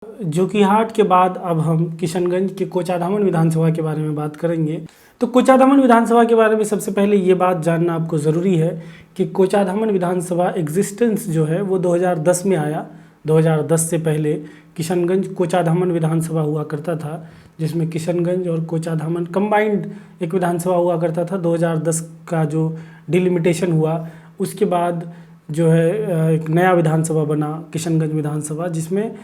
जोकीहाट के बाद अब हम किशनगंज के कोचाधामन विधानसभा के बारे में बात करेंगे। तो कोचाधामन विधानसभा के बारे में सबसे पहले ये बात जानना आपको ज़रूरी है कि कोचाधामन विधानसभा एग्जिस्टेंस जो है वो 2010 में आया। 2010 से पहले किशनगंज कोचाधामन विधानसभा हुआ करता था, जिसमें किशनगंज और कोचाधामन कंबाइंड एक विधानसभा हुआ करता था। 2010 का जो डिलिमिटेशन हुआ उसके बाद जो है एक नया विधानसभा बना किशनगंज विधानसभा, जिसमें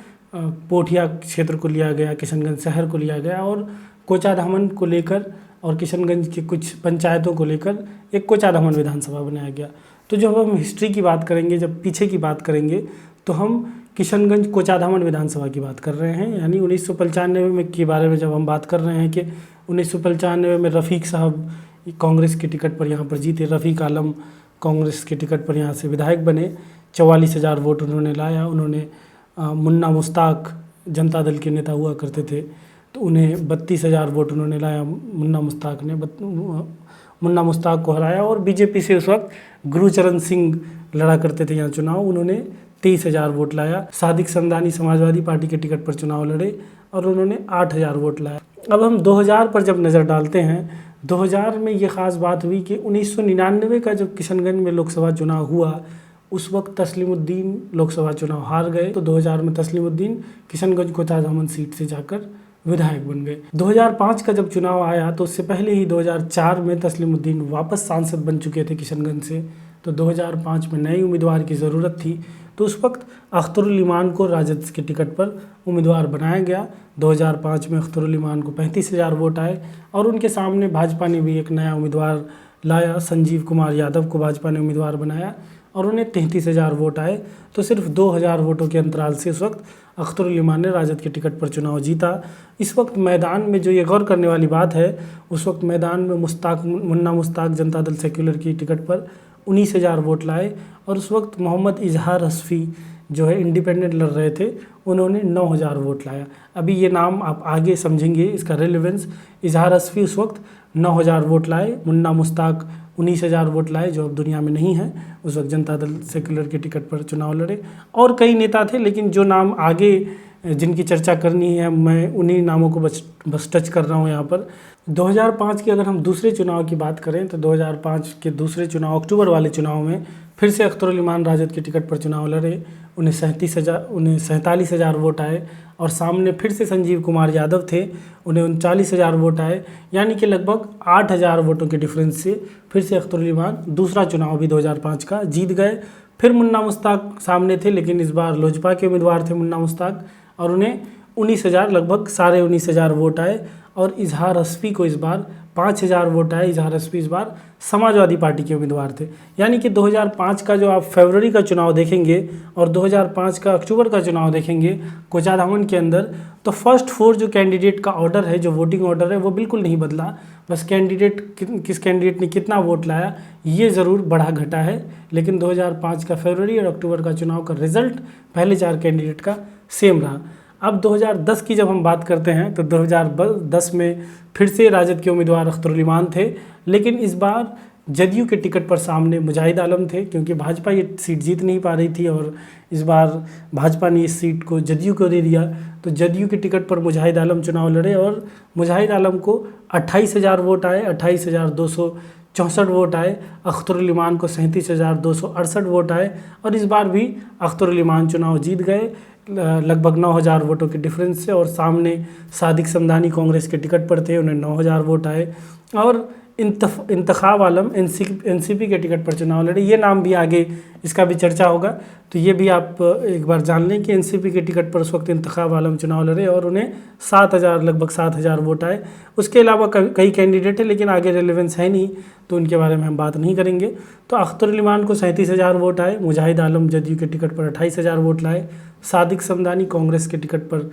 पोठिया क्षेत्र को लिया गया, किशनगंज शहर को लिया गया और कोचाधामन को लेकर और किशनगंज के कुछ पंचायतों को लेकर एक कोचाधामन विधानसभा बनाया गया। तो जब हम हिस्ट्री की बात करेंगे, जब पीछे की बात करेंगे, तो हम किशनगंज कोचाधामन विधानसभा की बात कर रहे हैं। यानी 1995 में के बारे में जब हम बात कर रहे हैं कि 1995 में रफ़ीक साहब कांग्रेस के टिकट पर यहाँ पर जीते। रफ़ीक आलम कांग्रेस के टिकट पर यहाँ से विधायक बने। 44,000 वोट उन्होंने लाया। उन्होंने मुन्ना मुश्ताक जनता दल के नेता हुआ करते थे, तो उन्हें 32,000 वोट उन्होंने लाया। मुन्ना मुश्ताक ने मुन्ना मुश्ताक को हराया। और बीजेपी से उस वक्त गुरुचरण सिंह लड़ा करते थे यहाँ चुनाव, उन्होंने 23,000 वोट लाया। सादिक समदानी समाजवादी पार्टी के टिकट पर चुनाव लड़े और उन्होंने 8,000 वोट लाया। अब हम 2000 पर जब नज़र डालते हैं, 2000 में ये ख़ास बात हुई कि 1999 का जब किशनगंज में लोकसभा चुनाव हुआ, उस वक्त तस्लीमुद्दीन लोकसभा चुनाव हार गए। तो 2000 में तस्लीमुद्दीन किशनगंज कोचाधामन सीट से जाकर विधायक बन गए। 2005 का जब चुनाव आया तो उससे पहले ही 2004 में तस्लीमुद्दीन वापस सांसद बन चुके थे किशनगंज से। तो 2005 में नए उम्मीदवार की ज़रूरत थी, तो उस वक्त अख्तरुल ईमान को राजद के टिकट पर उम्मीदवार बनाया गया। 2005 में अख्तरुल ईमान को 35,000 वोट आए और उनके सामने भाजपा ने भी एक नया उम्मीदवार लाया। संजीव कुमार यादव को भाजपा ने उम्मीदवार बनाया और उन्हें 33,000 वोट आए। तो सिर्फ 2,000 वोटों के अंतराल से उस वक्त अख्तरुल ईमान ने राजद के टिकट पर चुनाव जीता। इस वक्त मैदान में जो ये गौर करने वाली बात है, उस वक्त मैदान में मुन्ना मुश्ताक जनता दल सेक्युलर की टिकट पर 19,000 वोट लाए और उस वक्त मोहम्मद इजहार हस्फी जो है इंडिपेंडेंट लड़ रहे थे, उन्होंने 9,000 वोट लाया। अभी ये नाम आप आगे समझेंगे इसका रेलेवेंस। इजहार हस्फी उस वक्त 9,000 वोट लाए, मुन्ना मुश्ताक 19,000 वोट लाए, जो अब दुनिया में नहीं है। उस वक्त जनता दल सेक्युलर के टिकट पर चुनाव लड़े और कई नेता थे, लेकिन जो नाम आगे जिनकी चर्चा करनी है मैं उन्हीं नामों को बस टच कर रहा हूँ यहाँ पर। 2005 के अगर हम दूसरे चुनाव की बात करें तो 2005 के दूसरे चुनाव, अक्टूबर वाले चुनाव में फिर से अख्तरुल ईमान राजद के टिकट पर चुनाव लड़े। उन्हें 47,000 वोट आए और सामने फिर से संजीव कुमार यादव थे, उन्हें 39,000 वोट आए। यानी कि लगभग 8,000 वोटों के डिफरेंस से फिर से अख्तरुल ईमान दूसरा चुनाव भी 2005 का जीत गए। फिर मुन्ना मुश्ताक सामने थे, लेकिन इस बार लोजपा के उम्मीदवार थे मुन्ना मुश्ताक और उन्हें 19,000 लगभग 19,500 वोट आए। और इजहार हस्फी को इस बार 5,000 वोट आए। इजहार हस्फी इस बार समाजवादी पार्टी के उम्मीदवार थे। यानी कि 2005 का जो आप फरवरी का चुनाव देखेंगे और 2005 का अक्टूबर का चुनाव देखेंगे कोचाधामन के अंदर, तो फर्स्ट 4 जो कैंडिडेट का ऑर्डर है, जो वोटिंग ऑर्डर है, वो बिल्कुल नहीं बदला। बस किस कैंडिडेट ने कितना वोट लाया ये ज़रूर बढ़ा घटा है, लेकिन 2005 का फरवरी और अक्टूबर का चुनाव का रिजल्ट पहले 4 कैंडिडेट का सेम रहा। अब 2010 की जब हम बात करते हैं तो 2010 में फिर से राजद के उम्मीदवार अख्तरुल ईमान थे, लेकिन इस बार जदयू के टिकट पर सामने मुजाहिद आलम थे, क्योंकि भाजपा ये सीट जीत नहीं पा रही थी और इस बार भाजपा ने इस सीट को जदयू को दे दिया। तो जदयू के टिकट पर मुजाहिद आलम चुनाव लड़े और मुजाहिद आलम को 28,000 वोट आए, 28,264 वोट आए। अख्तरुल ईमान को 37,268 वोट आए और इस बार भी अख्तरुल ईमान चुनाव जीत गए लगभग 9,000 वोटों के डिफरेंस से। और सामने सादिक समदानी कांग्रेस के टिकट पर थे, उन्हें 9,000 वोट आए। और इंतखाब आलम एनसीपी के टिकट पर चुनाव लड़े। ये नाम भी आगे इसका भी चर्चा होगा, तो ये भी आप एक बार जान लें कि एनसीपी के टिकट पर उस वक्त इंतखाब आलम चुनाव लड़े और उन्हें लगभग 7,000 वोट आए। उसके अलावा कई कैंडिडेट हैं, लेकिन आगे रेलेवेंस है नहीं, तो उनके बारे में हम बात नहीं करेंगे। तो अख्तरुल ईमान को 37,000 वोट आए, मुजाहिद आलम जदयू के टिकट पर 28,000 वोट लाए, सादिक समदानी कांग्रेस के टिकट पर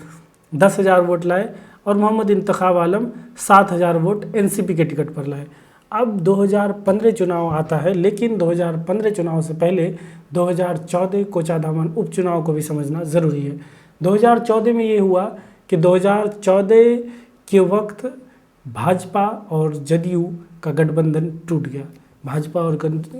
10,000 वोट लाए और मोहम्मद इंतखाब आलम 7,000 वोट एनसीपी के टिकट पर लाए। अब 2015 चुनाव आता है, लेकिन 2015 चुनाव से पहले 2014 कोचाधामन उपचुनाव को भी समझना ज़रूरी है। 2014 में ये हुआ कि 2014 के वक्त भाजपा और जदयू का गठबंधन टूट गया। भाजपा और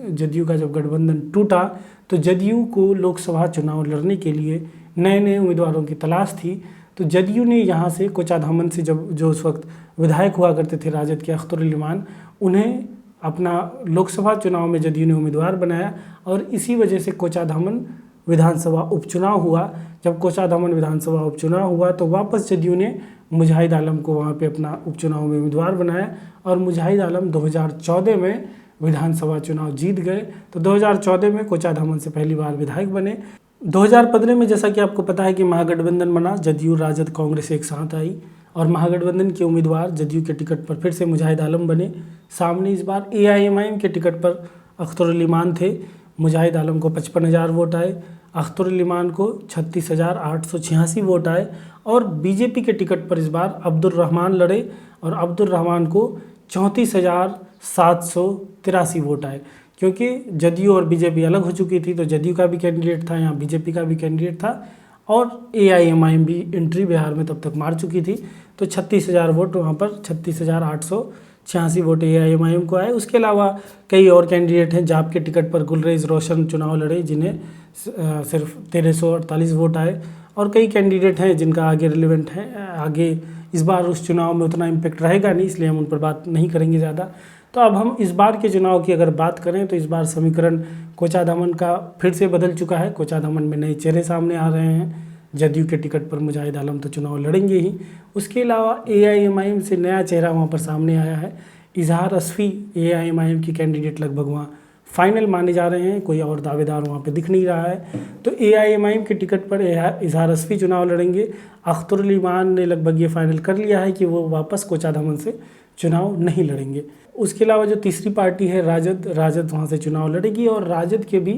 जदयू का जब गठबंधन टूटा तो जदयू को लोकसभा चुनाव लड़ने के लिए नए नए उम्मीदवारों की तलाश थी। तो जदयू ने यहाँ से कोचाधामन से जो उस वक्त विधायक हुआ करते थे राजद के अख्तरुल इमान, उन्हें अपना लोकसभा चुनाव में जदयू ने उम्मीदवार बनाया और इसी वजह से कोचाधामन विधानसभा उपचुनाव हुआ। जब कोचाधामन विधानसभा उपचुनाव हुआ तो वापस जदयू ने मुजाहिद आलम को वहाँ पे अपना उपचुनाव में उम्मीदवार बनाया और मुजाहिद आलम 2014 में विधानसभा चुनाव जीत गए। तो 2014 में कोचाधामन से पहली बार विधायक बने। 2015 में जैसा कि आपको पता है कि महागठबंधन बना, जदयू राजद कांग्रेस एक साथ आई और महागठबंधन के उम्मीदवार जदयू के टिकट पर फिर से मुजाहिद आलम बने। सामने इस बार AIMIM के टिकट पर अख्तरुल इमान थे। मुजाहिद आलम को 55,000 वोट आए, अख्तरुल इमान को 36,886 वोट आए और बीजेपी के टिकट पर इस बार अब्दुल रहमान लड़े और अब्दुल रहमान को 34,783 वोट आए। क्योंकि जदयू और बीजेपी अलग हो चुकी थी तो जदयू का भी कैंडिडेट था, यहाँ बीजेपी का भी कैंडिडेट था और AIMIM भी एंट्री बिहार में तब तक मार चुकी थी। तो 36,000 वोट वहाँ पर 36,886 वोट AIMIM को आए। उसके अलावा कई और कैंडिडेट हैं। जाप के टिकट पर गुलरेज रोशन चुनाव लड़े जिन्हें सिर्फ 1348 वोट आए और कई कैंडिडेट हैं जिनका आगे रिलेवेंट है। आगे इस बार उस चुनाव में उतना इम्पैक्ट रहेगा नहीं, इसलिए हम उन पर बात नहीं करेंगे ज़्यादा। तो अब हम इस बार के चुनाव की अगर बात करें तो इस बार समीकरण कोचाधामन का फिर से बदल चुका है। कोचाधामन में नए चेहरे सामने आ रहे हैं। जदयू के टिकट पर मुजाहिद आलम तो चुनाव लड़ेंगे ही। उसके अलावा AIMIM से नया चेहरा वहाँ पर सामने आया है। इजहार असफ़ी AIMIM की कैंडिडेट लगभग वहाँ फाइनल माने जा रहे हैं, कोई और दावेदार वहाँ पे दिख नहीं रहा है। तो AIMIM के टिकट पर इजहार असफ़ी चुनाव लड़ेंगे। अख्तरुल इमान ने लगभग ये फाइनल कर लिया है कि वो वापस कोचाधामन से चुनाव नहीं लड़ेंगे। उसके अलावा जो तीसरी पार्टी है राजद वहाँ से चुनाव लड़ेगी और राजद के भी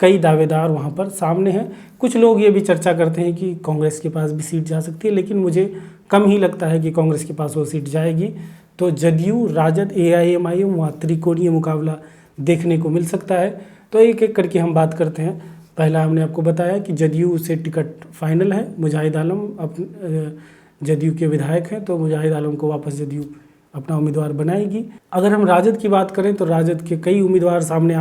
कई दावेदार वहाँ पर सामने हैं। कुछ लोग ये भी चर्चा करते हैं कि कांग्रेस के पास भी सीट जा सकती है, लेकिन मुझे कम ही लगता है कि कांग्रेस के पास वो सीट जाएगी। तो जदयू राजद AIMIM वहाँ त्रिकोणीय मुकाबला देखने को मिल सकता है। तो एक एक करके हम बात करते हैं। पहला हमने आपको बताया कि जदयू से टिकट फाइनल है। मुजाहिद आलम जदयू के विधायक हैं तो मुजाहिद आलम को वापस जदयू अपना उम्मीदवार बनाएगी। अगर हम राजद की बात करें तो राजद के कई उम्मीदवार सामने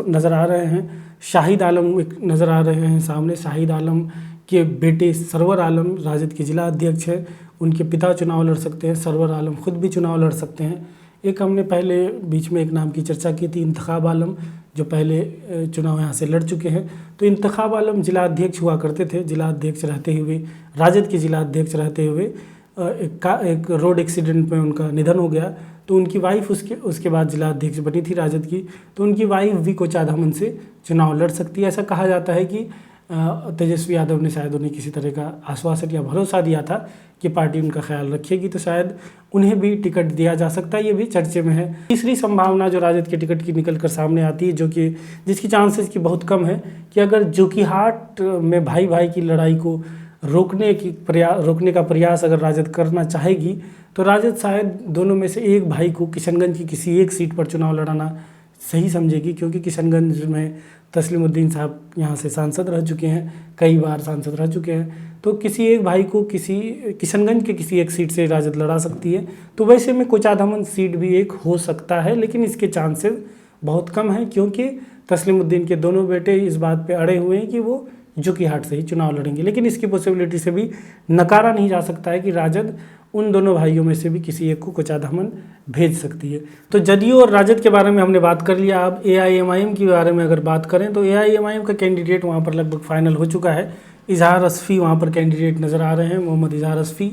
नज़र आ रहे हैं। शाहिद आलम एक नज़र आ रहे हैं सामने। शाहिद आलम के बेटे सरवर आलम राजद के जिला अध्यक्ष हैं, उनके पिता चुनाव लड़ सकते हैं। सरवर आलम खुद भी चुनाव लड़ सकते हैं। एक हमने पहले बीच में एक नाम की चर्चा की थी, इंतखाब आलम, जो पहले चुनाव यहाँ से लड़ चुके हैं। तो इंतखाब आलम जिला अध्यक्ष हुआ करते थे। जिला अध्यक्ष रहते हुए, राजद के जिला अध्यक्ष रहते हुए एक रोड एक्सीडेंट में उनका निधन हो गया। तो उनकी वाइफ उसके बाद जिला अध्यक्ष बनी थी राजद की। तो उनकी वाइफ भी कोचाधामन से चुनाव लड़ सकती है। ऐसा कहा जाता है कि तेजस्वी यादव ने शायद उन्हें किसी तरह का आश्वासन या भरोसा दिया था कि पार्टी उनका ख्याल रखेगी, तो शायद उन्हें भी टिकट दिया जा सकता है। ये भी चर्चे में है। तीसरी संभावना जो राजद के टिकट की निकल कर सामने आती है, जिसकी चांसेस की बहुत कम है, कि अगर जोकीहाट में भाई भाई की लड़ाई को रोकने का प्रयास अगर राजद करना चाहेगी तो राजद शायद दोनों में से एक भाई को किशनगंज की किसी एक सीट पर चुनाव लड़ाना सही समझेगी। क्योंकि किशनगंज में तस्लीमुद्दीन साहब यहाँ से सांसद रह चुके हैं, कई बार सांसद रह चुके हैं। तो किसी एक भाई को किशनगंज के किसी एक सीट से राजद लड़ा सकती है। तो वैसे में कोचाधामन सीट भी एक हो सकता है, लेकिन इसके चांसेस बहुत कम हैं क्योंकि तस्लीमुद्दीन के दोनों बेटे इस बात पे अड़े हुए हैं कि वो जोकीहाट से ही चुनाव लड़ेंगे। लेकिन इसकी पॉसिबिलिटी से भी नकारा नहीं जा सकता है कि राजद उन दोनों भाइयों में से भी किसी एक को कोचाधामन भेज सकती है। तो जदयू और राजद के बारे में हमने बात कर लिया। अब AIMIM के बारे में अगर बात करें तो AIMIM का कैंडिडेट वहाँ पर लगभग फाइनल हो चुका है। इजहार असफ़ी वहाँ पर कैंडिडेट नज़र आ रहे हैं, मोहम्मद इजहार असफ़ी।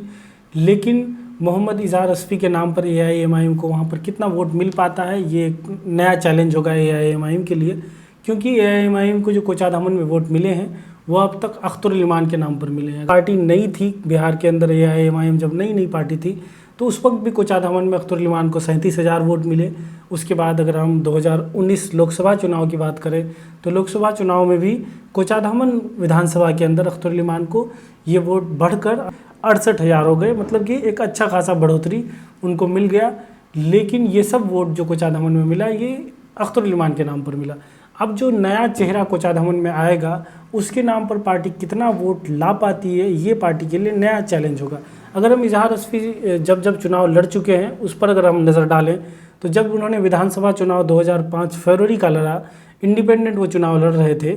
लेकिन मोहम्मद इजहार असफ़ी के नाम पर AIMIM को वहाँ पर कितना वोट मिल पाता है, ये एक नया चैलेंज होगा AIMIM के लिए। क्योंकि AIMIM को जो कोचाधामन में वोट मिले हैं वो अब तक अख्तरुल इमान के नाम पर मिले हैं। पार्टी नई थी बिहार के अंदर, AIMIM जब नई पार्टी थी तो उस वक्त भी कोचाधामन में अख्तरुल इमान को 37,000 वोट मिले। उसके बाद अगर हम 2019 लोकसभा चुनाव की बात करें तो लोकसभा चुनाव में भी कोचाधामन विधानसभा के अंदर अख्तरुल इमान को ये वोट बढ़कर 68,000 हो गए। मतलब कि एक अच्छा खासा बढ़ोतरी उनको मिल गया। लेकिन ये सब वोट जो कोचाधामन में मिला ये अख्तरुल इमान के नाम पर मिला। अब जो नया चेहरा कोचाधामन में आएगा उसके नाम पर पार्टी कितना वोट ला पाती है, ये पार्टी के लिए नया चैलेंज होगा। अगर हम इजहार असफ़ी जब चुनाव लड़ चुके हैं उस पर अगर हम नज़र डालें तो जब उन्होंने विधानसभा चुनाव 2005 फरवरी का लड़ा, इंडिपेंडेंट वो चुनाव लड़ रहे थे,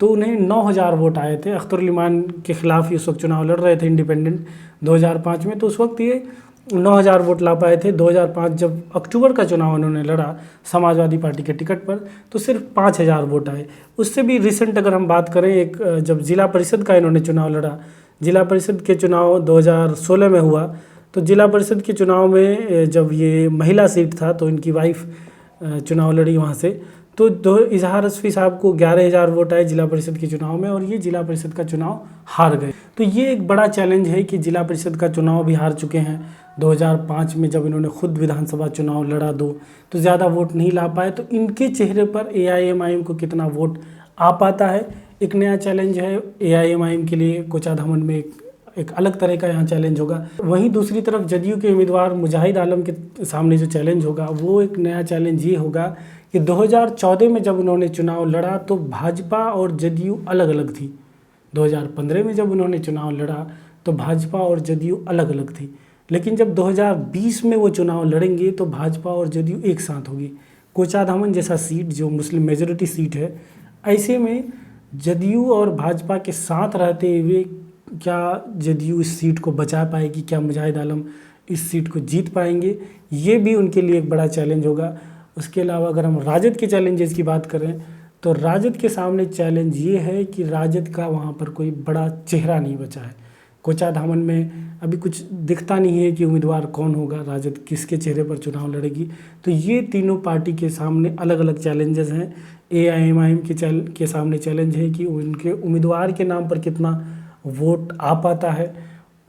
तो उन्हें 9,000 वोट आए थे। अख्तर उल ईमान के खिलाफ ये उस वक्त चुनाव लड़ रहे थे इंडिपेंडेंट 2005 में, तो उस वक्त ये 9,000 वोट ला पाए थे। 2005 जब अक्टूबर का चुनाव उन्होंने लड़ा समाजवादी पार्टी के टिकट पर, तो सिर्फ 5,000 वोट आए। उससे भी रिसेंट अगर हम बात करें, एक जब जिला परिषद का इन्होंने चुनाव लड़ा, जिला परिषद के चुनाव 2016 में हुआ, तो जिला परिषद के चुनाव में जब ये महिला सीट था तो इनकी वाइफ चुनाव लड़ी वहाँ से, तो इजहार रज़वी साहब को 11,000 वोट आए जिला परिषद के चुनाव में, और ये जिला परिषद का चुनाव हार गए। तो ये एक बड़ा चैलेंज है कि जिला परिषद का चुनाव भी हार चुके हैं। 2005 में जब इन्होंने खुद विधानसभा चुनाव लड़ा तो ज़्यादा वोट नहीं ला पाए। तो इनके चेहरे पर AIMIM को कितना वोट आ पाता है, एक नया चैलेंज है AIMIM के लिए। कोचाधामन में एक अलग तरह का यहाँ चैलेंज होगा। वहीं दूसरी तरफ जदयू के उम्मीदवार मुजाहिद आलम के सामने जो चैलेंज होगा वो एक नया चैलेंज ये होगा कि 2014 में जब उन्होंने चुनाव लड़ा तो भाजपा और जदयू अलग अलग थी। 2015 में जब उन्होंने चुनाव लड़ा तो भाजपा और जदयू अलग अलग थी, लेकिन जब 2020 में वो चुनाव लड़ेंगे तो भाजपा और जदयू एक साथ होगी। कोचाधामन जैसा सीट जो मुस्लिम मेजोरिटी सीट है, ऐसे में जदयू और भाजपा के साथ रहते हुए क्या जदयू इस सीट को बचा पाएगी, क्या मुजाहिद आलम इस सीट को जीत पाएंगे, ये भी उनके लिए एक बड़ा चैलेंज होगा। उसके अलावा अगर हम राजद के चैलेंजेस की बात करें तो राजद के सामने चैलेंज ये है कि राजद का वहाँ पर कोई बड़ा चेहरा नहीं बचा है। कोचाधामन में अभी कुछ दिखता नहीं है कि उम्मीदवार कौन होगा, राजद किसके चेहरे पर चुनाव लड़ेगी। तो ये तीनों पार्टी के सामने अलग अलग चैलेंजेस हैं। AIMIM के सामने चैलेंज है कि उनके उम्मीदवार के नाम पर कितना वोट आ पाता है,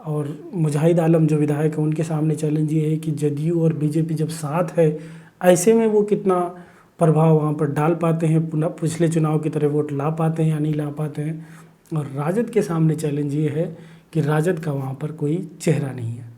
और मुजाहिद आलम जो विधायक हैं उनके सामने चैलेंज ये है कि जदयू और बीजेपी जब साथ है ऐसे में वो कितना प्रभाव वहाँ पर डाल पाते हैं, पुनः पिछले चुनाव की तरह वोट ला पाते हैं या नहीं ला पाते हैं। और राजद के सामने चैलेंज ये है कि राजद का वहाँ पर कोई चेहरा नहीं है।